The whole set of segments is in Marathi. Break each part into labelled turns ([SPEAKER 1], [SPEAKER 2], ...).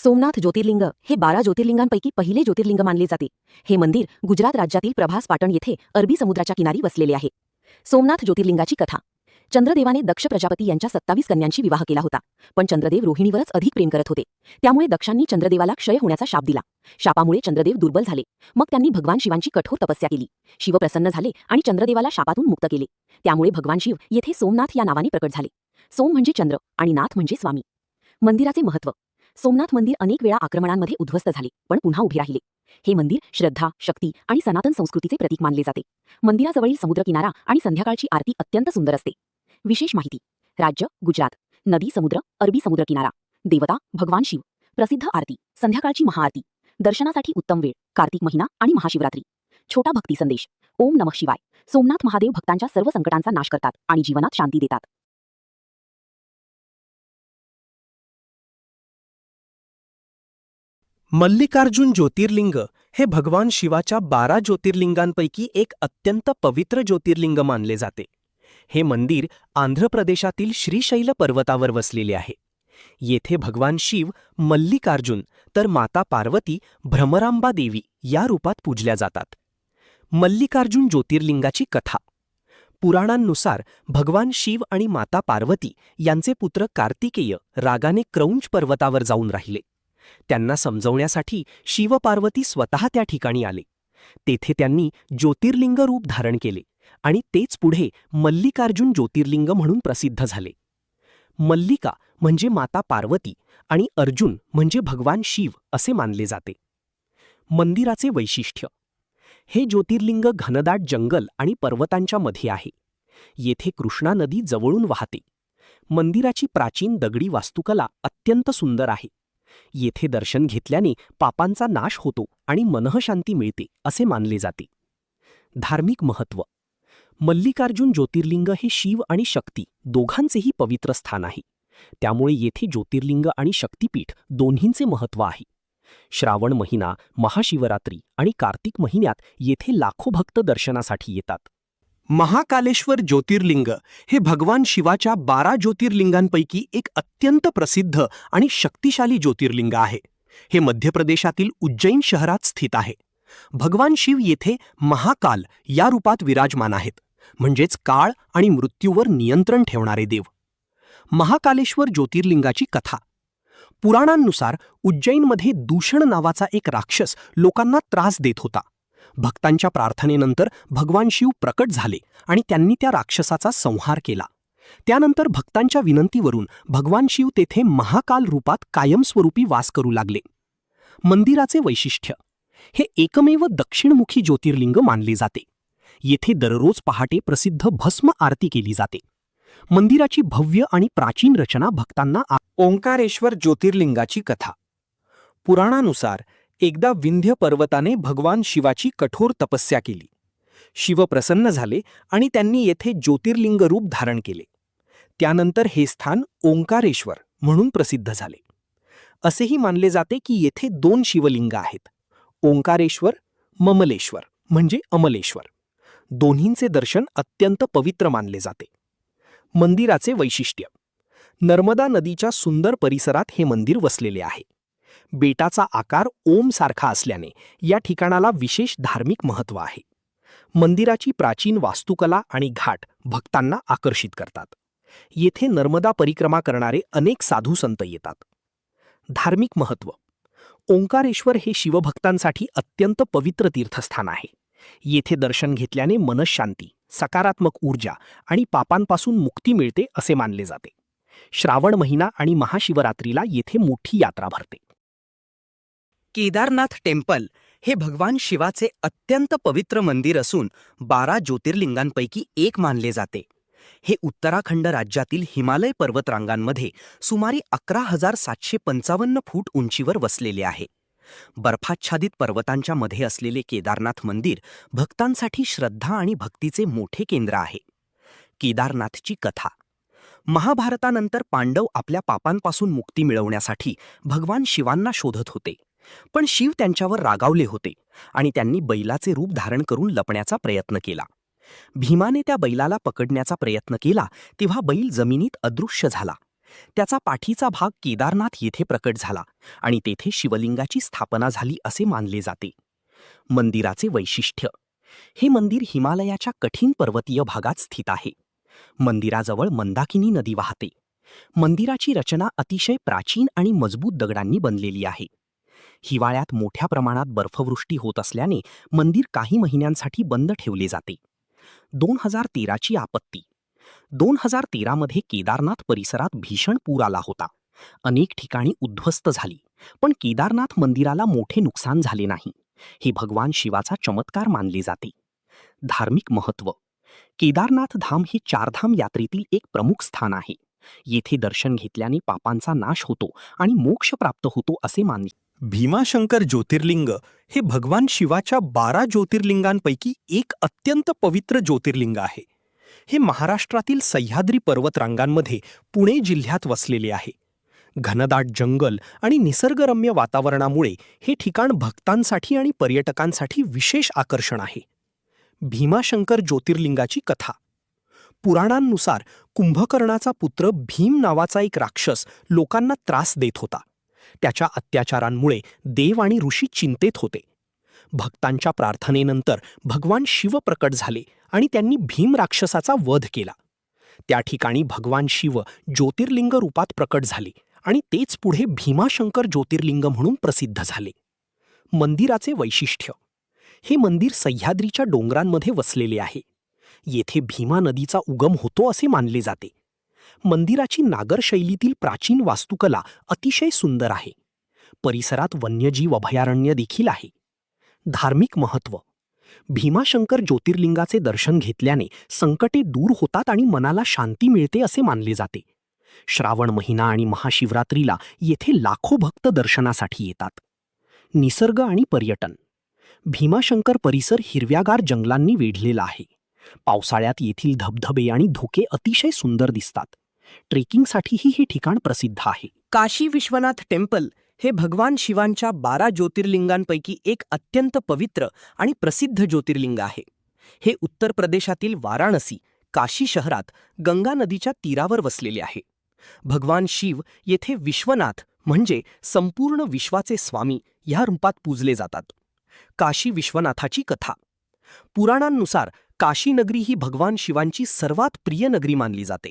[SPEAKER 1] सोमनाथ ज्योतिर्लिंग हे 12 ज्योतिर्लिंगांपैकी पहिले ज्योतिर्लिंग मानले जाते. हे मंदिर गुजरात राज्यातील प्रभास पाटण येथे अरबी समुद्राच्या किनारी वसलेले आहे. सोमनाथ ज्योतिर्लिंगाची कथा. चंद्रदेवाने दक्ष प्रजापती यांच्या 27 कन्यांशी विवाह केला होता. पण चंद्रदेव रोहिणीवरच अधिक प्रेम करत होते. त्यामुळे दक्षांनी चंद्रदेवाला क्षय होण्याचा शाप दिला. शापामुळे चंद्रदेव दुर्बल झाले. मग त्यांनी भगवान शिवांची कठोर तपस्या केली. शिव प्रसन्न झाले आणि चंद्रदेवाला शापातून मुक्त केले. त्यामुळे भगवान शिव येथे सोमनाथ या नावाने प्रकट झाले. सोम म्हणजे चंद्र आणि नाथ म्हणजे स्वामी. मंदिराचे महत्त्व. सोमनाथ मंदिर अनेक वेळा आक्रमणांमध्ये उद्ध्वस्त झाले, पण पुन्हा उभे राहिले. हे मंदिर श्रद्धा, शक्ती आणि सनातन संस्कृतीचे प्रतीक मानले जाते. मंदिराजवळील समुद्रकिनारा आणि संध्याकाळची आरती अत्यंत सुंदर असते. विशेष माहिती. राज्य गुजरात. नदी समुद्र अरबी समुद्रकिनारा. देवता भगवान शिव. प्रसिद्ध आरती संध्याकाळची महाआरती. दर्शनासाठी उत्तम वेळ कार्तिक महिना आणि महाशिवरात्री. छोटा भक्ती संदेश. ओम नमः शिवाय. सोमनाथ महादेव भक्तांच्या सर्व संकटांचा नाश करतात आणि जीवनात शांती देतात.
[SPEAKER 2] मल्लिकार्जुन ज्योतिर्लिंग हे भगवान शिवाच्या 12 ज्योतिर्लिंगांपैकी एक अत्यंत पवित्र ज्योतिर्लिंग मानले जाते. हे मंदिर आंध्र प्रदेशातील श्रीशैल पर्वतावर वसलेले आहे. येथे भगवान शिव मल्लिकार्जुन तर माता पार्वती भ्रमरांबा देवी या रूपात पूजल्या जातात. मल्लिकार्जुन ज्योतिर्लिंगाची कथा. पुराणांनुसार भगवान शिव आणि माता पार्वती यांचे पुत्र कार्तिकेय रागाने क्रौंच पर्वतावर जाऊन राहिले. त्यांना समजवण्यासाठी शिवपार्वती स्वतः त्या ठिकाणी आले. तेथे त्यांनी ज्योतिर्लिंग रूप धारण केले आणि तेच पुढे मल्लिकार्जुन ज्योतिर्लिंग म्हणून प्रसिद्ध झाले. मल्लिका म्हणजे माता पार्वती आणि अर्जुन म्हणजे भगवान शिव असे मानले जाते. मंदिराचे वैशिष्ट्य. हे ज्योतिर्लिंग घनदाट जंगल आणि पर्वतांच्या मध्ये आहे. येथे कृष्णा नदी जवळून वाहते. मंदिराची प्राचीन दगडी वास्तुकला अत्यंत सुंदर आहे. येथे दर्शन घेतल्याने पापांचा नाश होतो आणि मनःशांती मिळते असे मानले जाते. धार्मिक महत्त्व. मल्लिकार्जुन ज्योतिर्लिंग हे शिव आणि शक्ती दोघांचेही पवित्र स्थान आहे. त्यामुळे येथे ज्योतिर्लिंग आणि शक्तिपीठ दोन्हींचे महत्त्व आहे. श्रावण महिना, महाशिवरात्री आणि कार्तिक महिन्यात येथे लाखो भक्त दर्शनासाठी येतात. महाकालेश्वर ज्योतिर्लिंग हे भगवान शिवाच्या 12 ज्योतिर्लिंगांपैकी एक अत्यंत प्रसिद्ध आणि शक्तिशाली ज्योतिर्लिंग आहे. हे मध्य प्रदेशातील उज्जैन शहरात स्थित आहे. भगवान शिव येथे महाकाल या रूपात विराजमान आहेत, म्हणजेच काळ आणि मृत्यूवर नियंत्रण ठेवणारे देव. महाकालेश्वर ज्योतिर्लिंगाची कथा. पुराणांनुसार उज्जैनमध्ये दूषण नावाचा एक राक्षस लोकांना त्रास देत होता. भक्तांच्या प्रार्थनेनंतर भगवान शिव प्रकट झाले आणि त्यांनी त्या राक्षसाचा संहार केला. त्यानंतर भक्तांच्या विनंतीवरून भगवान शिव तेथे महाकाल रूपात कायमस्वरूपी वास करू लागले. मंदिराचे वैशिष्ट्य. हे एकमेव दक्षिणमुखी ज्योतिर्लिंग मानले जाते. येथे दररोज पहाटे प्रसिद्ध भस्म आरती केली जाते. मंदिराची भव्य आणि प्राचीन रचना भक्तांना. ओंकारेश्वर ज्योतिर्लिंगाची कथा. पुराणानुसार एकदा विंध्य पर्वताने भगवान शिवाची कठोर तपस्या केली. शिव प्रसन्न झाले आणि त्यांनी येथे ज्योतिर्लिंग रूप धारण केले. त्यानंतर हे स्थान ओंकारेश्वर म्हणून प्रसिद्ध झाले. असेही मानले जाते की येथे 2 शिवलिंग आहेत, ओंकारेश्वर, ममलेश्वर म्हणजे अमलेश्वर. दोन्हींचे दर्शन अत्यंत पवित्र मानले जाते. मंदिराचे वैशिष्ट्य. नर्मदा नदीच्या सुंदर परिसरात हे मंदिर वसलेले आहे. बेटाचा आकार ओम सारखा असल्याने या ठिकाणाला विशेष धार्मिक महत्त्व आहे. मंदिराची प्राचीन वास्तुकला आणि घाट भक्तांना आकर्षित करतात. येथे नर्मदा परिक्रमा करणारे अनेक साधू संत येतात. धार्मिक महत्त्व. ओंकारेश्वर हे शिवभक्तांसाठी अत्यंत पवित्र तीर्थस्थान आहे. येथे दर्शन घेतल्याने मनःशांती, सकारात्मक ऊर्जा आणि पापांपासून मुक्ती मिळते असे मानले जाते. श्रावण महिना आणि महाशिवरात्रीला येथे मोठी यात्रा भरते. केदारनाथ टेम्पल हे भगवान शिवाचे अत्यंत पवित्र मंदिर असून 12 ज्योतिर्लिंगांपैकी एक मानले जाते. हे उत्तराखंड राज्यातील हिमालय पर्वतरांगांमध्ये सुमारे 11,755 फूट उंचीवर वसलेले आहे. बर्फाच्छादित पर्वतांच्या मध्ये असलेले केदारनाथ मंदिर भक्तांसाठी श्रद्धा आणि भक्तीचे मोठे केंद्र आहे. केदारनाथची कथा. महाभारतानंतर पांडव आपल्या पापांपासून मुक्ती मिळवण्यासाठी भगवान शिवांना शोधत होते. पण शिव त्यांच्यावर रागावले होते आणि त्यांनी बैलाचे रूप धारण करून लपण्याचा प्रयत्न केला. भीमाने त्या बैलाला पकडण्याचा प्रयत्न केला तेव्हा बैल जमिनीत अदृश्य झाला. त्याचा पाठीचा भाग केदारनाथ येथे प्रकट झाला आणि तेथे शिवलिंगाची स्थापना झाली असे मानले जाते. मंदिराचे वैशिष्ट्य. हे मंदिर हिमालयाच्या कठीण पर्वतीय भागात स्थित आहे. मंदिराजवळ मंदाकिनी नदी वाहते. मंदिराची रचना अतिशय प्राचीन आणि मजबूत दगडांनी बनलेली आहे. हिवाळ्यात मोठ्या प्रमाणात बर्फवृष्टी होत असल्याने मंदिर काही महिन्यांसाठी बंद ठेवले जाते. 2013ची आपत्ती. 2013 मध्ये केदारनाथ परिसरात भीषण पूर आला होता. अनेक ठिकाणी उद्ध्वस्त झाली, पण केदारनाथ मंदिराला मोठे नुकसान झाले नाही. हे भगवान शिवाचा चमत्कार मानले जाते. धार्मिक महत्त्व. केदारनाथ धाम हे चारधाम यात्रेतील एक प्रमुख स्थान आहे. येथे दर्शन घेतल्याने पापांचा नाश होतो आणि मोक्ष प्राप्त होतो असे मानले. भीमाशंकर ज्योतिर्लिंग हे भगवान शिवाच्या 12 ज्योतिर्लिंगांपैकी एक अत्यंत पवित्र ज्योतिर्लिंग आहे. हे महाराष्ट्रातील सह्याद्री पर्वतरांगांमध्ये पुणे जिल्ह्यात वसलेले आहे. घनदाट जंगल आणि निसर्गरम्य वातावरणामुळे हे ठिकाण भक्तांसाठी आणि पर्यटकांसाठी विशेष आकर्षण आहे. भीमाशंकर ज्योतिर्लिंगाची कथा. पुराणांनुसार कुंभकर्णाचा पुत्र भीम नावाचा एक राक्षस लोकांना त्रास देत होता. त्याच्या अत्याचारांमुळे देव आणि ऋषी चिंतेत होते. भक्तांच्या प्रार्थनेनंतर भगवान शिव प्रकट झाले आणि त्यांनी भीम राक्षसाचा वध केला. त्या ठिकाणी भगवान शिव ज्योतिर्लिंग रूपात प्रकट झाले आणि तेच पुढे भीमाशंकर ज्योतिर्लिंग म्हणून प्रसिद्ध झाले. मंदिराचे वैशिष्ट्य. हे मंदिर सह्याद्रीच्या डोंगरांमध्ये वसलेले आहे. येथे भीमा नदीचा उगम होतो असे मानले जाते. मंदिराची नागर शैलीतील प्राचीन वास्तुकला अतिशय सुंदर आहे. परिसरात वन्यजीव अभयारण्य देखील आहे. धार्मिक महत्त्व. भीमाशंकर ज्योतिर्लिंगाचे दर्शन घेतल्याने संकटे दूर होतात आणि मनाला शांती मिळते असे मानले जाते. श्रावण महिना आणि महाशिवरात्रीला येथे लाखो भक्त दर्शनासाठी येतात. निसर्ग आणि पर्यटन. भीमाशंकर परिसर हिरव्यागार जंगलांनी वेढलेला आहे. पावसाळ्यात येथील धबधबे आणि धुके अतिशय सुंदर दिसतात. ट्रेकिंगसाठीही हे ठिकाण प्रसिद्ध आहे. काशी विश्वनाथ टेम्पल हे भगवान शिवांच्या 12 ज्योतिर्लिंगांपैकी एक अत्यंत पवित्र आणि प्रसिद्ध ज्योतिर्लिंग आहे. हे उत्तर प्रदेशातील वाराणसी, काशी शहरात गंगा नदीच्या तीरावर वसलेले आहे. भगवान शिव येथे विश्वनाथ म्हणजे संपूर्ण विश्वाचे स्वामी ह्या रूपात पूजले जातात. काशी विश्वनाथाची कथा. पुराणांनुसार काशी नगरी ही भगवान शिवांची सर्वात प्रिय नगरी मानली जाते.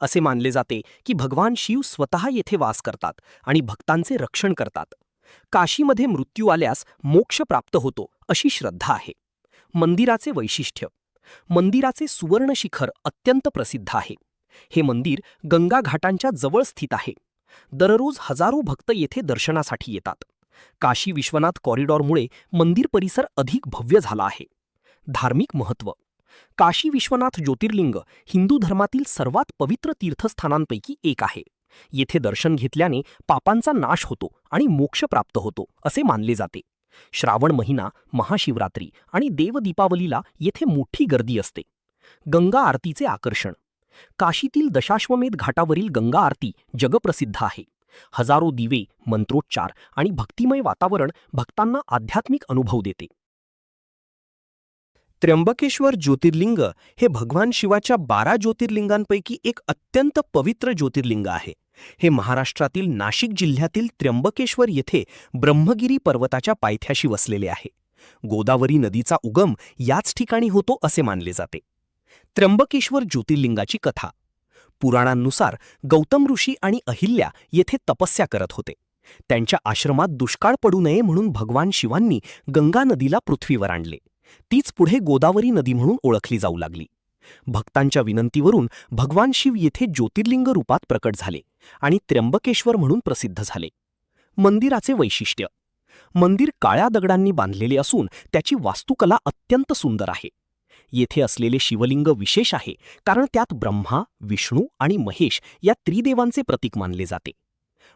[SPEAKER 2] असे मानले जाते की भगवान शिव स्वतः येथे वास करतात आणि भक्तांचे रक्षण करतात. काशीमध्ये मृत्यू आल्यास मोक्ष प्राप्त होतो अशी श्रद्धा आहे. मंदिराचे वैशिष्ट्य. मंदिराचे सुवर्ण शिखर अत्यंत प्रसिद्ध आहे. हे मंदिर गंगा घाटांच्या जवळ स्थित आहे. दररोज हजारो भक्त येथे दर्शनासाठी येतात. काशी विश्वनाथ कॉरिडॉरमुळे मंदिर परिसर अधिक भव्य झाला आहे. धार्मिक महत्त्व. काशी विश्वनाथ ज्योतिर्लिंग हिंदू धर्मातील सर्वात पवित्र तीर्थस्थानांपैकी एक आहे. येथे दर्शन घेतल्याने पापांचा नाश होतो आणि मोक्ष प्राप्त होतो असे मानले जाते. श्रावण महिना, महाशिवरात्री आणि देवदीपावलीला येथे मोठी गर्दी असते. गंगा आरतीचे आकर्षण. काशीतील दशाश्वमेध घाटावरील गंगा आरती जगप्रसिद्ध आहे. हजारो दिवे, मंत्रोच्चार आणि भक्तिमय वातावरण भक्तांना आध्यात्मिक अनुभव देते. त्र्यंबकेश्वर ज्योतिर्लिंग हे भगवान शिवाच्या 12 ज्योतिर्लिंगांपैकी एक अत्यंत पवित्र ज्योतिर्लिंग आहे. हे महाराष्ट्रातील नाशिक जिल्ह्यातील त्र्यंबकेश्वर येथे ब्रह्मगिरी पर्वताच्या पायथ्याशी वसलेले आहे. गोदावरी नदीचा उगम याच ठिकाणी होतो असे मानले जाते. त्र्यंबकेश्वर ज्योतिर्लिंगाची कथा. पुराणांनुसार गौतम ऋषी आणि अहिल्या येथे तपस्या करत होते. त्यांच्या आश्रमात दुष्काळ पडू नये म्हणून भगवान शिवांनी गंगा नदीला पृथ्वीवर आणले. तीच पुढे गोदावरी नदी म्हणून ओळखली जाऊ लागली. भक्तांच्या विनंतीवरून भगवान शिव येथे ज्योतिर्लिंग रूपात प्रकट झाले आणि त्र्यंबकेश्वर म्हणून प्रसिद्ध झाले. मंदिराचे वैशिष्ट्य. मंदिर काळ्या दगडांनी बांधलेले असून त्याची वास्तुकला अत्यंत सुंदर आहे. येथे असलेले शिवलिंग विशेष आहे कारण त्यात ब्रह्मा, विष्णू आणि महेश या त्रिदेवांचे प्रतीक मानले जाते.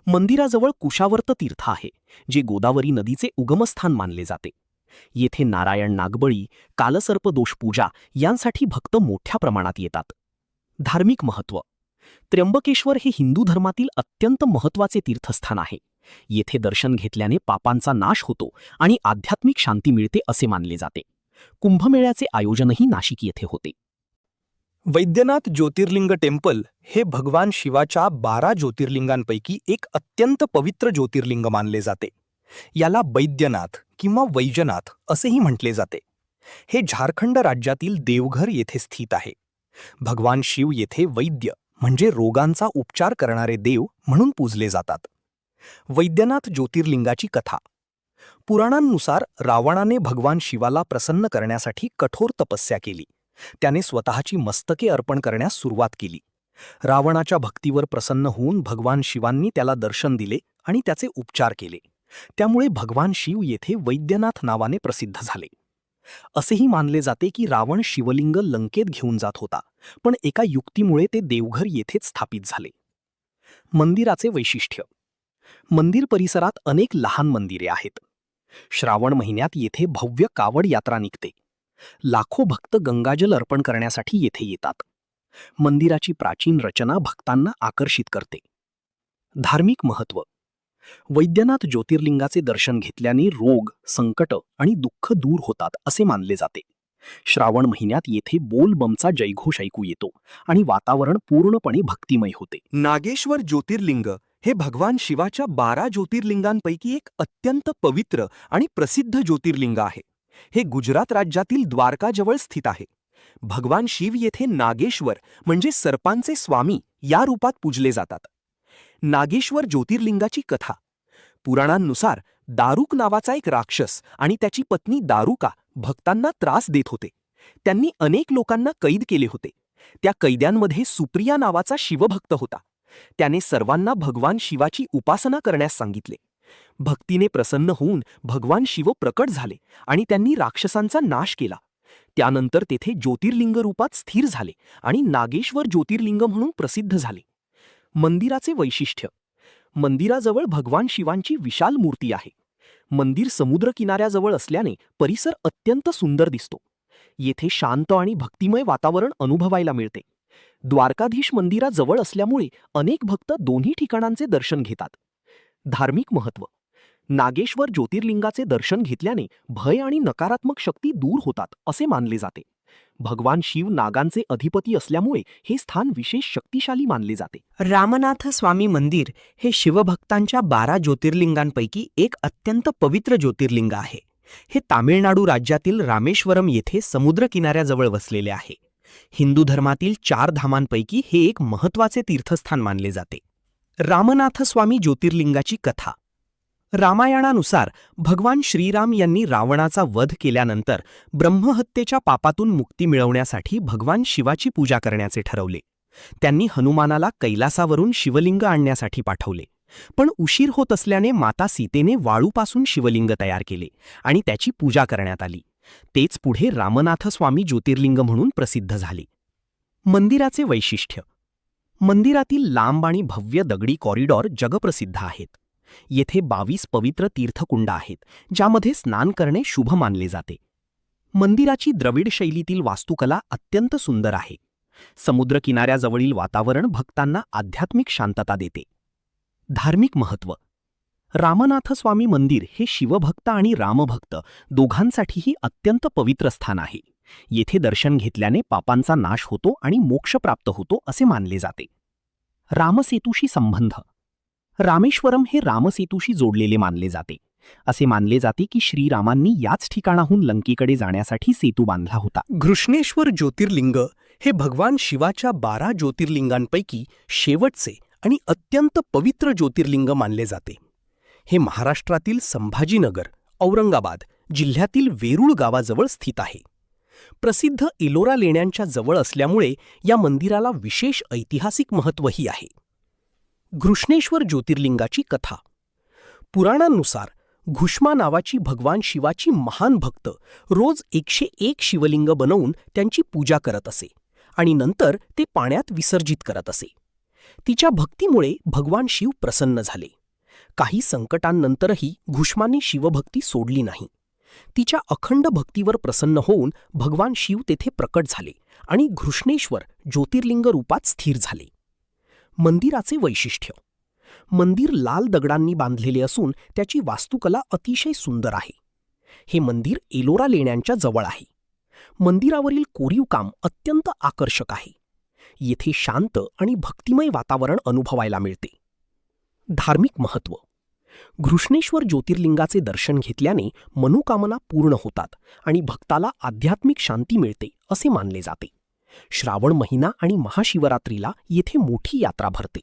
[SPEAKER 2] मंदिराजवळ कुशावर्त तीर्थ आहे, जे गोदावरी नदीचे उगमस्थान मानले जाते. येथे नारायण नागबळी, कालसर्प दोष पूजा यांसाठी भक्त मोठ्या प्रमाणात येतात. धार्मिक महत्त्व. त्र्यंबकेश्वर हे हिंदू धर्मातील अत्यंत महत्त्वाचे तीर्थस्थान आहे. येथे दर्शन घेतल्याने पापांचा नाश होतो आणि आध्यात्मिक शांती मिळते असे मानले जाते. कुंभमेळ्याचे आयोजनही नाशिक येथे होते. वैद्यनाथ ज्योतिर्लिंग टेम्पल हे भगवान शिवाच्या 12 ज्योतिर्लिंगांपैकी एक अत्यंत पवित्र ज्योतिर्लिंग मानले जाते. याला वैद्यनाथ किंवा वैजनाथ असेही म्हटले जाते. हे झारखंड राज्यातील देवघर येथे स्थित आहे. भगवान शिव येथे वैद्य म्हणजे रोगांचा उपचार करणारे देव म्हणून पूजले जातात. वैद्यनाथ ज्योतिर्लिंगाची कथा. पुराणांनुसार रावणाने भगवान शिवाला प्रसन्न करण्यासाठी कठोर तपस्या केली. त्याने स्वतःची मस्तके अर्पण करण्यास सुरुवात केली. रावणाच्या भक्तीवर प्रसन्न होऊन भगवान शिवांनी त्याला दर्शन दिले आणि त्याचे उपचार केले. त्यामुळे भगवान शिव येथे वैद्यनाथ नावाने प्रसिद्ध झाले. असेही मानले जाते की रावण शिवलिंग लंकेत घेऊन जात होता, पण एका युक्तीमुळे ते देवघर येथेच स्थापित झाले. मंदिराचे वैशिष्ट्य. मंदिर परिसरात अनेक लहान मंदिरे आहेत. श्रावण महिन्यात येथे भव्य कावड यात्रा निघते. लाखो भक्त गंगाजल अर्पण करण्यासाठी येथे येतात. मंदिराची प्राचीन रचना भक्तांना आकर्षित करते. धार्मिक महत्त्व. वैद्यनाथ ज्योतिर्लिंगाचे दर्शन घेतल्याने रोग, संकट आणि दुःख दूर होतात असे मानले जाते. श्रावण महिन्यात येथे बोलबमचा जयघोष ऐकू येतो आणि वातावरण पूर्णपणे भक्तिमय होते. नागेश्वर ज्योतिर्लिंग हे भगवान शिवाच्या 12 ज्योतिर्लिंगांपैकी एक अत्यंत पवित्र आणि प्रसिद्ध ज्योतिर्लिंग आहे. हे गुजरात राज्यातील द्वारकाजवळ स्थित आहे. भगवान शिव येथे नागेश्वर म्हणजे सर्पांचे स्वामी या रूपात पूजले जातात. नागेश्वर ज्योतिर्लिंगाची कथा. पुराणांनुसार दारुक नावाचा एक राक्षस आणि त्याची पत्नी दारुका भक्तांना त्रास देत होते. त्यांनी अनेक लोकांना कैद केले होते. त्या कैद्यांमध्ये सुप्रिया नावाचा शिवभक्त होता. त्याने सर्वांना भगवान शिवाची उपासना करण्यास सांगितले. भक्तीने प्रसन्न होऊन भगवान शिव प्रकट झाले आणि त्यांनी राक्षसांचा नाश केला. त्यानंतर तेथे ज्योतिर्लिंग रूपात स्थिर झाले आणि नागेश्वर ज्योतिर्लिंग म्हणून प्रसिद्ध झाले. मंदिराचे वैशिष्ट्य. मंदिराजवळ भगवान शिवांची विशाल मूर्ती आहे. मंदिर समुद्र किनाऱ्याजवळ असल्याने परिसर अत्यंत सुंदर दिसतो. येथे शांत आणि भक्तिमय वातावरण अनुभवायला मिळते. द्वारकाधीश मंदिराजवळ असल्यामुळे अनेक भक्त दोन्ही ठिकाणांचे दर्शन घेतात. धार्मिक महत्त्व. नागेश्वर ज्योतिर्लिंगाचे दर्शन घेतल्याने भय आणि नकारात्मक शक्ती दूर होतात असे मानले जाते. भगवान शिव नागांचे अधिपती असल्यामुळे हे स्थान विशेष शक्तिशाली मानले जाते.
[SPEAKER 3] रामनाथ स्वामी मंदिर हे शिवभक्तांच्या 12 ज्योतिर्लिंगांपैकी एक अत्यंत पवित्र ज्योतिर्लिंग आहे. हे तामिळनाडू राज्यातील रामेश्वरम येथे समुद्र किनाऱ्याजवळ वसलेले आहे. हिंदू धर्मातील 4 धामांपैकी हे एक महत्त्वाचे तीर्थस्थान मानले जाते. रामनाथ स्वामी ज्योतिर्लिंगाची कथा. रामायणानुसार भगवान श्रीराम यांनी रावणाचा वध केल्यानंतर ब्रह्महत्येच्या पापातून मुक्ती मिळवण्यासाठी भगवान शिवाची पूजा करण्याचे ठरवले. त्यांनी हनुमानाला कैलासावरून शिवलिंग आणण्यासाठी पाठवले. पण उशीर होत असल्याने माता सीतेने वाळूपासून शिवलिंग तयार केले आणि त्याची पूजा करण्यात आली. तेच पुढे रामनाथ स्वामी ज्योतिर्लिंग म्हणून प्रसिद्ध झाले. मंदिराचे वैशिष्ट्य. मंदिरातील लांब आणि भव्य दगडी कॉरिडॉर जगप्रसिद्ध आहेत. येथे 22 पवित्र तीर्थकुंड आहेत, ज्यामध्ये स्नान करणे शुभ मानले जाते. मंदिराची द्रविड शैलीतील वास्तुकला अत्यंत सुंदर आहे. समुद्र किनाऱ्याजवळील वातावरण भक्तांना आध्यात्मिक शांतता देते. धार्मिक महत्त्व. रामनाथ स्वामी मंदिर हे शिवभक्त आणि रामभक्त दोघांसाठीही अत्यंत पवित्र स्थान आहे. येथे दर्शन घेतल्याने पापांचा नाश होतो आणि मोक्ष प्राप्त होतो असे मानले जाते. रामसेतूशी संबंध. रामेश्वरम हे रामसेतूशी जोडलेले मानले जाते. असे मानले जाते की श्रीरामांनी याच ठिकाणाहून लंकेकडे जाण्यासाठी सेतू बांधला होता.
[SPEAKER 2] घृष्णेश्वर ज्योतिर्लिंग हे भगवान शिवाच्या 12 ज्योतिर्लिंगांपैकी शेवटचे आणि अत्यंत पवित्र ज्योतिर्लिंग मानले जाते. हे महाराष्ट्रातील संभाजीनगर, औरंगाबाद जिल्ह्यातील वेरूळ गावाजवळ स्थित आहे. प्रसिद्ध एलोरा लेण्यांच्या जवळ असल्यामुळे या मंदिराला विशेष ऐतिहासिक महत्त्वही आहे. घृष्णेश्वर ज्योतिर्लिंगाची कथा. पुराणांनुसार घुष्मा नावाची भगवान शिवाची महान भक्त रोज 101 शिवलिंग बनवून त्यांची पूजा करत असे आणि नंतर ते पाण्यात विसर्जित करत असे. तिच्या भक्तीमुळे भगवान शिव प्रसन्न झाले. काही संकटांनंतरही घुष्माने शिवभक्ती सोडली नाही. तिच्या अखंड भक्तीवर प्रसन्न होऊन भगवान शिव तेथे प्रकट झाले आणि घृष्णेश्वर ज्योतिर्लिंग रूपात स्थिर झाले. मंदिराचे वैशिष्ट्य. मंदिर लाल दगडांनी बांधलेले असून त्याची वास्तुकला अतिशय सुंदर आहे. हे मंदिर एलोरा लेण्यांच्या जवळ आहे. मंदिरावरील कोरीव काम अत्यंत आकर्षक आहे. येथे शांत आणि भक्तिमय वातावरण अनुभवायला मिळते. धार्मिक महत्त्व. घृष्णेश्वर ज्योतिर्लिंगाचे दर्शन घेतल्याने मनोकामना पूर्ण होतात आणि भक्ताला आध्यात्मिक शांती मिळते असे मानले जाते. श्रावण महिना आणि महाशिवरात्रीला येथे मोठी यात्रा भरते.